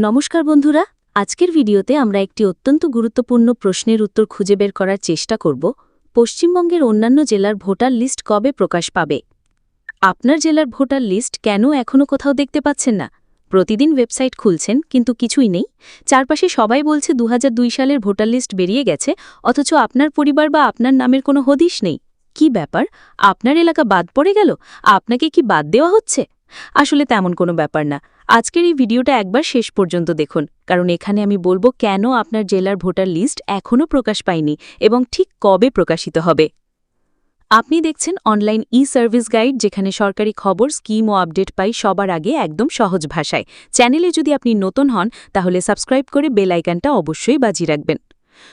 নমস্কার বন্ধুরা, আজকের ভিডিওতে আমরা একটি অত্যন্ত গুরুত্বপূর্ণ প্রশ্নের উত্তর খুঁজে বের করার চেষ্টা করব। পশ্চিমবঙ্গের অন্যান্য জেলার ভোটার লিস্ট কবে প্রকাশ পাবে? আপনার জেলার ভোটার লিস্ট কেন এখনও কোথাও দেখতে পাচ্ছেন না? প্রতিদিন ওয়েবসাইট খুলছেন কিন্তু কিছুই নেই। চারপাশে সবাই বলছে ২০০২ সালের ভোটার লিস্ট বেরিয়ে গেছে, অথচ আপনার পরিবার বা আপনার নামের কোনো হদিশ নেই। কি ব্যাপার? আপনার এলাকা বাদ পড়ে গেল? আপনাকে কি বাদ দেওয়া হচ্ছে? আসলে তেমন কোনো ব্যাপার না। আজকের এই ভিডিওটা একবার শেষ পর্যন্ত দেখুন, কারণ এখানে আমি বলবো কেন আপনার জেলার ভোটার লিস্ট এখনও প্রকাশ পায়নি এবং ঠিক কবে প্রকাশিত হবে। আপনি দেখছেন অনলাইন ই-সার্ভিস গাইড, যেখানে সরকারি খবর, স্কিম ও আপডেট পাই সবার আগে একদম সহজ ভাষায়। চ্যানেলে যদি আপনি নতুন হন তাহলে সাবস্ক্রাইব করে বেল আইকনটা অবশ্যই বাজিয়ে রাখবেন।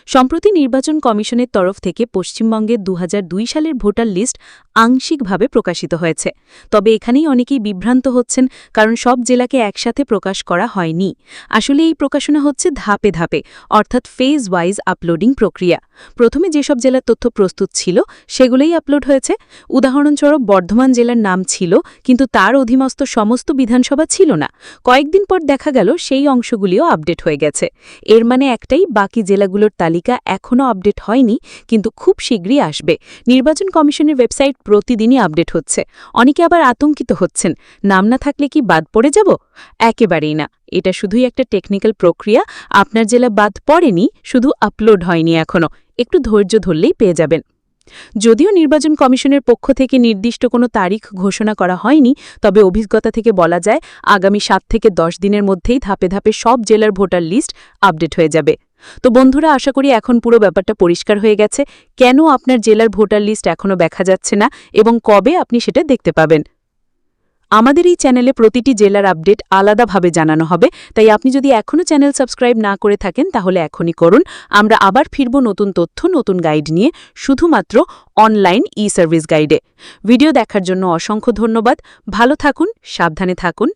সম্প্রতি নির্বাচন কমিশনের তরফ থেকে পশ্চিমবঙ্গের ২০০২ সালের ভোটার লিস্ট আংশিকভাবে প্রকাশিত হয়েছে। তবে এখানেই অনেকেই বিভ্রান্ত হচ্ছেন, কারণ সব জেলাকে একসাথে প্রকাশ করা হয়নি। আসলে এই প্রকাশনা হচ্ছে ধাপে ধাপে, অর্থাৎ ফেজ ওয়াইজ আপলোডিং প্রক্রিয়া। প্রথমে যেসব জেলার তথ্য প্রস্তুত ছিল সেগুলোই আপলোড হয়েছে। উদাহরণস্বরূপ বর্ধমান জেলার নাম ছিল, কিন্তু তার অধীনস্থ সমস্ত বিধানসভা ছিল না। কয়েকদিন পর দেখা গেল সেই অংশগুলিও আপডেট হয়ে গেছে। এর মানে একটাই, বাকি জেলাগুলোর তালিকা এখনও আপডেট হয়নি, কিন্তু খুব শীঘ্রই আসবে। নির্বাচন কমিশনের ওয়েবসাইট প্রতিদিনই আপডেট হচ্ছে। অনেকে আবার আতঙ্কিত হচ্ছেন, নাম না থাকলে কি বাদ পড়ে যাব? একেবারেই না, এটা শুধুই একটা টেকনিক্যাল প্রক্রিয়া। আপনার জেলা বাদ পড়েনি, শুধু আপলোড হয়নি এখনও। একটু ধৈর্য ধরলেই পেয়ে যাবেন। যদিও নির্বাচন কমিশনের পক্ষ থেকে নির্দিষ্ট কোনো তারিখ ঘোষণা করা হয়নি, তবে অভিজ্ঞতা থেকে বলা যায় আগামী ৭ থেকে ১০ দিনের মধ্যেই ধাপে ধাপে সব জেলার ভোটার লিস্ট আপডেট হয়ে যাবে। তো বন্ধুরা, আশা করি এখন পুরো ব্যাপারটা পরিষ্কার হয়ে গেছে, কেন আপনার জেলার ভোটার লিস্ট এখনও দেখা যাচ্ছে না এবং কবে আপনি সেটা দেখতে পাবেন। আমাদের এই চ্যানেলে প্রতিটি জেলার আপডেট আলাদাভাবে জানানো হবে, তাই আপনি যদি এখনও চ্যানেল সাবস্ক্রাইব না করে থাকেন তাহলে এখনই করুন। আমরা আবার ফিরব নতুন তথ্য, নতুন গাইড নিয়ে, শুধুমাত্র অনলাইন ই-সার্ভিস গাইডে। ভিডিও দেখার জন্য অসংখ্য ধন্যবাদ। ভালো থাকুন, সাবধানে থাকুন।